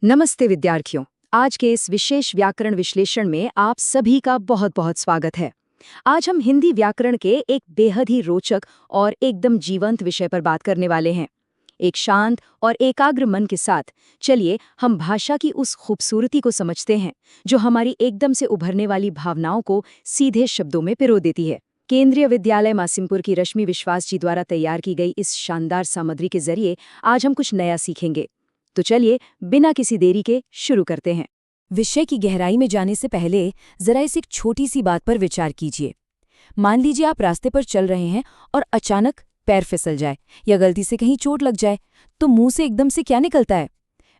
नमस्ते विद्यार्थियों। आज के इस विशेष व्याकरण विश्लेषण में आप सभी का बहुत बहुत स्वागत है। आज हम हिंदी व्याकरण के एक बेहद ही रोचक और एकदम जीवंत विषय पर बात करने वाले हैं। एक शांत और एकाग्र मन के साथ चलिए हम भाषा की उस खूबसूरती को समझते हैं जो हमारी एकदम से उभरने वाली भावनाओं को सीधे शब्दों में पिरो देती है। केंद्रीय विद्यालय मासिमपुर की रश्मि विश्वास जी द्वारा तैयार की गई इस शानदार सामग्री के जरिए आज हम कुछ नया सीखेंगे। तो चलिए बिना किसी देरी के शुरू करते हैं। विषय की गहराई में जाने से पहले जरा इस एक छोटी सी बात पर विचार कीजिए। मान लीजिए आप रास्ते पर चल रहे हैं और अचानक पैर फिसल जाए या गलती से कहीं चोट लग जाए, तो मुंह से एकदम से क्या निकलता है?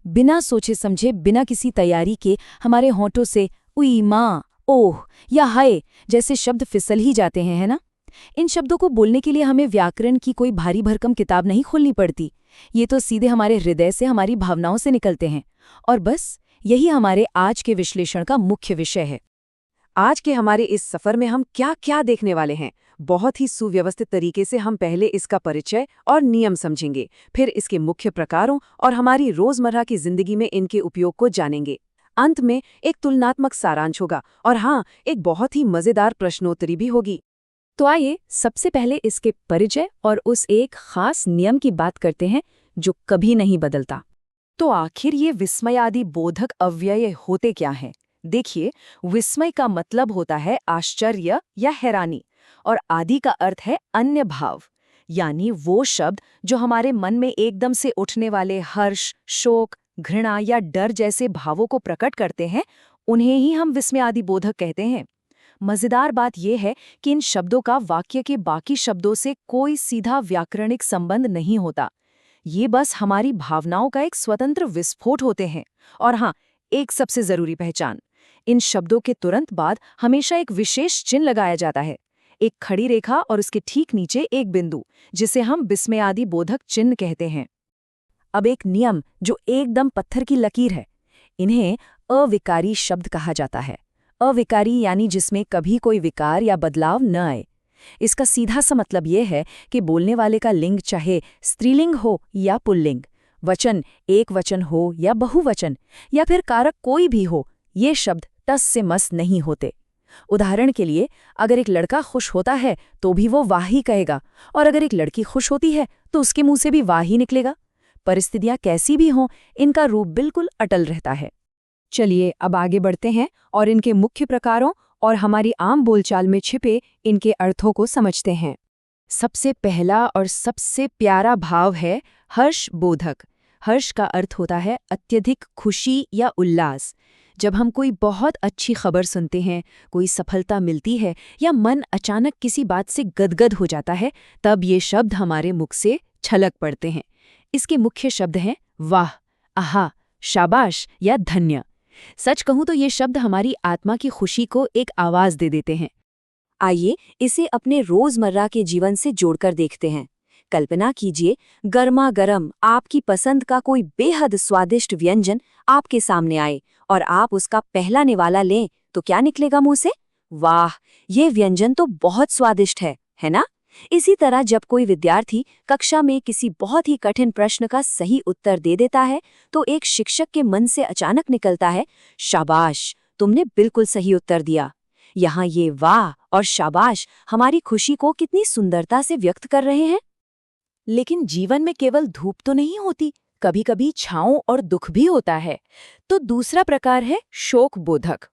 बिना सोचे समझे, बिना किसी तैयारी के हमारे होंठों से उई माँ, ओह या हाय जैसे शब्द फिसल ही जाते हैं, है ना? इन शब्दों को बोलने के लिए हमें व्याकरण की कोई भारी भरकम किताब नहीं खोलनी पड़ती। ये तो सीधे हमारे हृदय से, हमारी भावनाओं से निकलते हैं। और बस यही हमारे आज के विश्लेषण का मुख्य विषय है। आज के हमारे इस सफर में हम क्या क्या देखने वाले हैं? बहुत ही सुव्यवस्थित तरीके से हम पहले इसका परिचय और नियम समझेंगे, फिर इसके मुख्य प्रकारों और हमारी रोजमर्रा की जिंदगी में इनके उपयोग को जानेंगे। अंत में एक तुलनात्मक सारांश होगा और हाँ, एक बहुत ही मजेदार प्रश्नोत्तरी भी होगी। तो आइए सबसे पहले इसके परिचय और उस एक खास नियम की बात करते हैं जो कभी नहीं बदलता। तो आखिर ये विस्मयादि बोधक अव्यय होते क्या हैं? देखिए, विस्मय का मतलब होता है आश्चर्य या हैरानी, और आदि का अर्थ है अन्य भाव, यानी वो शब्द जो हमारे मन में एकदम से उठने वाले हर्ष, शोक, घृणा या डर जैसे भावों को प्रकट करते हैं, उन्हें ही हम विस्मयादि बोधक कहते हैं। मजेदार बात यह है कि इन शब्दों का वाक्य के बाकी शब्दों से कोई सीधा व्याकरणिक संबंध नहीं होता। ये बस हमारी भावनाओं का एक स्वतंत्र विस्फोट होते हैं। और हाँ, एक सबसे जरूरी पहचान, इन शब्दों के तुरंत बाद हमेशा एक विशेष चिन्ह लगाया जाता है, एक खड़ी रेखा और उसके ठीक नीचे एक बिंदु, जिसे हम विस्मयादि बोधक चिन्ह कहते हैं। अब एक नियम जो एकदम पत्थर की लकीर है, इन्हें अविकारी शब्द कहा जाता है। अविकारी यानी जिसमें कभी कोई विकार या बदलाव न आए। इसका सीधा सा मतलब यह है कि बोलने वाले का लिंग चाहे स्त्रीलिंग हो या पुल्लिंग, वचन एक वचन हो या बहुवचन, या फिर कारक कोई भी हो, ये शब्द टस से मस नहीं होते। उदाहरण के लिए, अगर एक लड़का खुश होता है तो भी वो वाह ही कहेगा, और अगर एक लड़की खुश होती है तो उसके मुंह से भी वाह ही निकलेगा। परिस्थितियां कैसी भी हों, इनका रूप बिल्कुल अटल रहता है। चलिए अब आगे बढ़ते हैं और इनके मुख्य प्रकारों और हमारी आम बोलचाल में छिपे इनके अर्थों को समझते हैं। सबसे पहला और सबसे प्यारा भाव है हर्ष बोधक। हर्ष का अर्थ होता है अत्यधिक खुशी या उल्लास। जब हम कोई बहुत अच्छी खबर सुनते हैं, कोई सफलता मिलती है या मन अचानक किसी बात से गदगद हो जाता है, तब ये शब्द हमारे मुख से छलक पड़ते हैं। इसके मुख्य शब्द हैं वाह, आहा, शाबाश या धन्य। सच कहूं तो ये शब्द हमारी आत्मा की खुशी को एक आवाज दे देते हैं। आइए इसे अपने रोजमर्रा के जीवन से जोड़कर देखते हैं। कल्पना कीजिए, गर्मा गर्म आपकी पसंद का कोई बेहद स्वादिष्ट व्यंजन आपके सामने आए और आप उसका पहला निवाला लें, तो क्या निकलेगा मुंह से? वाह, ये व्यंजन तो बहुत स्वादिष्ट है ना? इसी तरह जब कोई विद्यार्थी कक्षा में किसी बहुत ही कठिन प्रश्न का सही उत्तर दे देता है, तो एक शिक्षक के मन से अचानक निकलता है, शाबाश, तुमने बिल्कुल सही उत्तर दिया। यहाँ ये वाह और शाबाश हमारी खुशी को कितनी सुंदरता से व्यक्त कर रहे हैं। लेकिन जीवन में केवल धूप तो नहीं होती, कभी कभी छाँव और दुख भी होता है। तो दूसरा प्रकार है शोक बोधक।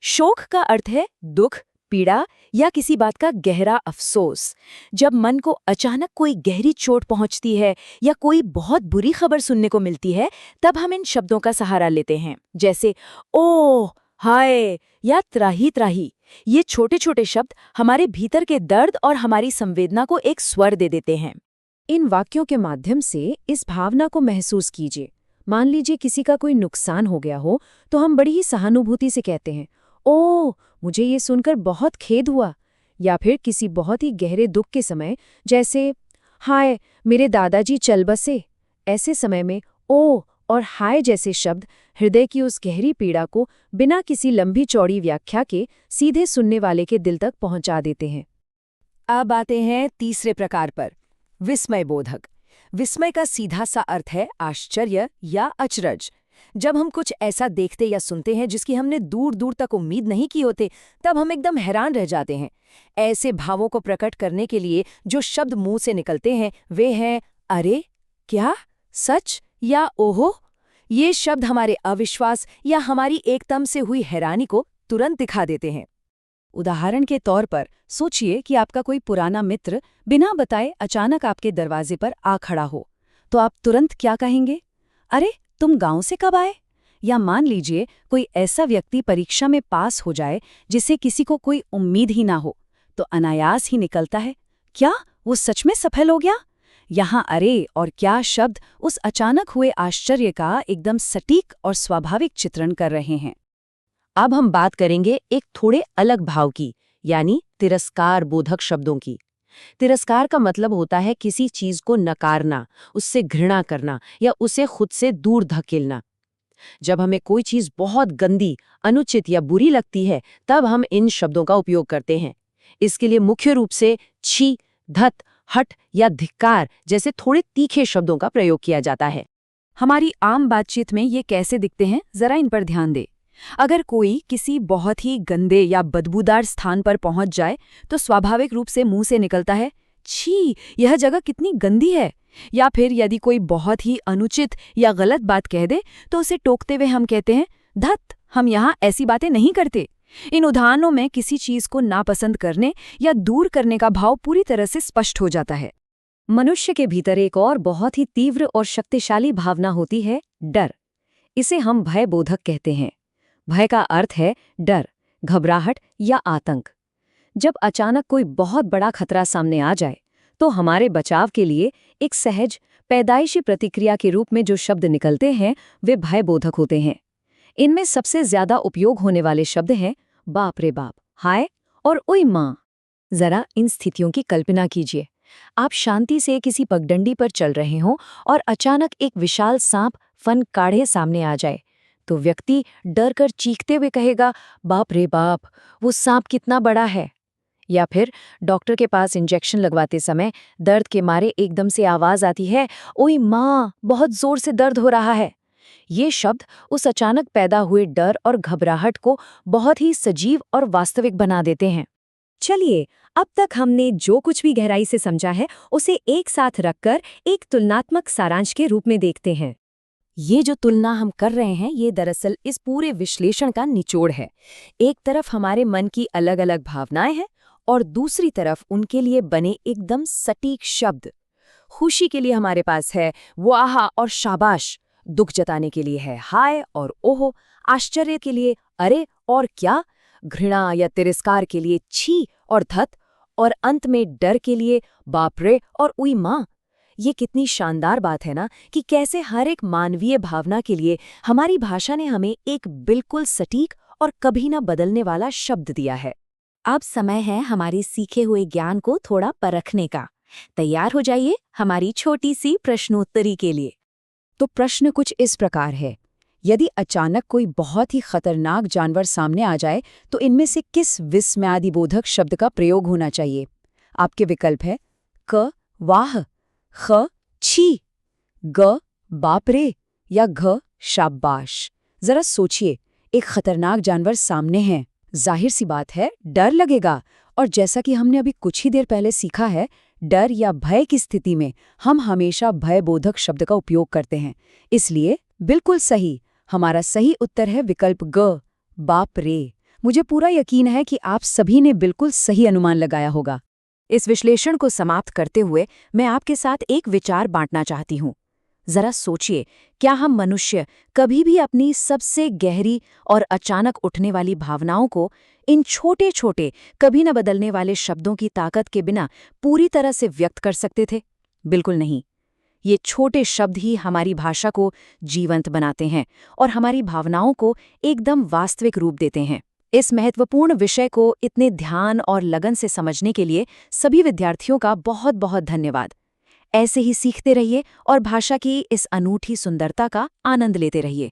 शोक का अर्थ है दुख, पीड़ा या किसी बात का गहरा अफसोस। जब मन को अचानक कोई गहरी चोट पहुंचती है या कोई बहुत बुरी खबर सुनने को मिलती है, तब हम इन शब्दों का सहारा लेते हैं, जैसे ओह, हाय या त्राही त्राही। ये छोटे छोटे शब्द हमारे भीतर के दर्द और हमारी संवेदना को एक स्वर दे देते हैं। इन वाक्यों के माध्यम से इस भावना को महसूस कीजिए। मान लीजिए किसी का कोई नुकसान हो गया हो, तो हम बड़ी ही सहानुभूति से कहते हैं, ओह, मुझे ये सुनकर बहुत खेद हुआ। या फिर किसी बहुत ही गहरे दुख के समय, जैसे हाय, मेरे दादाजी चल बसे। ऐसे समय में ओह और हाय जैसे शब्द हृदय की उस गहरी पीड़ा को बिना किसी लंबी चौड़ी व्याख्या के सीधे सुनने वाले के दिल तक पहुंचा देते हैं। अब आते हैं तीसरे प्रकार पर, विस्मय बोधक। विस्मय का सीधा सा अर्थ है आश्चर्य या अचरज। जब हम कुछ ऐसा देखते या सुनते हैं जिसकी हमने दूर दूर तक उम्मीद नहीं की होती, तब हम एकदम हैरान रह जाते हैं। ऐसे भावों को प्रकट करने के लिए जो शब्द मुंह से निकलते हैं वे हैं अरे, क्या, सच या ओहो। ये शब्द हमारे अविश्वास या हमारी एकदम से हुई हैरानी को तुरंत दिखा देते हैं। उदाहरण के तौर पर सोचिए कि आपका कोई पुराना मित्र बिना बताए अचानक आपके दरवाजे पर आ खड़ा हो, तो आप तुरंत क्या कहेंगे? अरे, तुम गांव से कब आए? या मान लीजिए कोई ऐसा व्यक्ति परीक्षा में पास हो जाए जिसे किसी को कोई उम्मीद ही ना हो, तो अनायास ही निकलता है, क्या वो सच में सफल हो गया? यहाँ अरे और क्या शब्द उस अचानक हुए आश्चर्य का एकदम सटीक और स्वाभाविक चित्रण कर रहे हैं। अब हम बात करेंगे एक थोड़े अलग भाव की, यानी तिरस्कार बोधक शब्दों की। तिरस्कार का मतलब होता है किसी चीज को नकारना, उससे घृणा करना या उसे खुद से दूर धकेलना। जब हमें कोई चीज बहुत गंदी, अनुचित या बुरी लगती है, तब हम इन शब्दों का उपयोग करते हैं। इसके लिए मुख्य रूप से छी, धत, हट या धिक्कार जैसे थोड़े तीखे शब्दों का प्रयोग किया जाता है। हमारी आम बातचीत में ये कैसे दिखते हैं, जरा इन पर ध्यान दें। अगर कोई किसी बहुत ही गंदे या बदबूदार स्थान पर पहुंच जाए, तो स्वाभाविक रूप से मुंह से निकलता है, छी, यह जगह कितनी गंदी है। या फिर यदि कोई बहुत ही अनुचित या गलत बात कह दे, तो उसे टोकते हुए हम कहते हैं, धत, हम यहाँ ऐसी बातें नहीं करते। इन उदाहरणों में किसी चीज को नापसंद करने या दूर करने का भाव पूरी तरह से स्पष्ट हो जाता है। मनुष्य के भीतर एक और बहुत ही तीव्र और शक्तिशाली भावना होती है, डर। इसे हम भय बोधक कहते हैं। भय का अर्थ है डर, घबराहट या आतंक। जब अचानक कोई बहुत बड़ा खतरा सामने आ जाए, तो हमारे बचाव के लिए एक सहज, पैदाइशी प्रतिक्रिया के रूप में जो शब्द निकलते हैं, वे भय बोधक होते हैं। इनमें सबसे ज्यादा उपयोग होने वाले शब्द हैं बाप रे बाप, हाय और ओई माँ। जरा इन स्थितियों की कल्पना कीजिए। आप शांति से किसी पगडंडी पर चल रहे हों और अचानक एक विशाल सांप फन काढ़े सामने आ जाए, तो व्यक्ति डर कर चीखते हुए कहेगा, बाप रे बाप, वो सांप कितना बड़ा है। या फिर डॉक्टर के पास इंजेक्शन लगवाते समय दर्द के मारे एकदम से आवाज आती है, ओई माँ, बहुत जोर से दर्द हो रहा है। ये शब्द उस अचानक पैदा हुए डर और घबराहट को बहुत ही सजीव और वास्तविक बना देते हैं। चलिए, अब तक हमने जो कुछ भी गहराई से समझा है, उसे एक साथ रखकर एक तुलनात्मक सारांश के रूप में देखते हैं। ये जो तुलना हम कर रहे हैं, ये दरअसल इस पूरे विश्लेषण का निचोड़ है। एक तरफ हमारे मन की अलग अलग भावनाएं हैं और दूसरी तरफ उनके लिए बने एकदम सटीक शब्द। खुशी के लिए हमारे पास है वाह और शाबाश, दुख जताने के लिए है हाय और ओहो, आश्चर्य के लिए अरे और क्या, घृणा या तिरस्कार के लिए छी और धत, और अंत में डर के लिए बाप रे और उई माँ। ये कितनी शानदार बात है ना, कि कैसे हर एक मानवीय भावना के लिए हमारी भाषा ने हमें एक बिल्कुल सटीक और कभी न बदलने वाला शब्द दिया है। अब समय है हमारे सीखे हुए ज्ञान को थोड़ा परखने का। तैयार हो जाइए हमारी छोटी सी प्रश्नोत्तरी के लिए। तो प्रश्न कुछ इस प्रकार है, यदि अचानक कोई बहुत ही खतरनाक जानवर सामने आ जाए, तो इनमें से किस विस्मयादिबोधक शब्द का प्रयोग होना चाहिए? आपके विकल्प है क वाह, ख छी, ग बाप रे या घ शाबाश। जरा सोचिए, एक खतरनाक जानवर सामने है, जाहिर सी बात है डर लगेगा। और जैसा कि हमने अभी कुछ ही देर पहले सीखा है, डर या भय की स्थिति में हम हमेशा भयबोधक शब्द का उपयोग करते हैं। इसलिए बिल्कुल सही, हमारा सही उत्तर है विकल्प ग, बाप रे। मुझे पूरा यकीन है कि आप सभी ने बिल्कुल सही अनुमान लगाया होगा। इस विश्लेषण को समाप्त करते हुए मैं आपके साथ एक विचार बांटना चाहती हूँ। जरा सोचिए, क्या हम मनुष्य कभी भी अपनी सबसे गहरी और अचानक उठने वाली भावनाओं को इन छोटे छोटे, कभी न बदलने वाले शब्दों की ताकत के बिना पूरी तरह से व्यक्त कर सकते थे? बिल्कुल नहीं। ये छोटे शब्द ही हमारी भाषा को जीवंत बनाते हैं और हमारी भावनाओं को एकदम वास्तविक रूप देते हैं। इस महत्वपूर्ण विषय को इतने ध्यान और लगन से समझने के लिए सभी विद्यार्थियों का बहुत बहुत धन्यवाद। ऐसे ही सीखते रहिए और भाषा की इस अनूठी सुंदरता का आनंद लेते रहिए।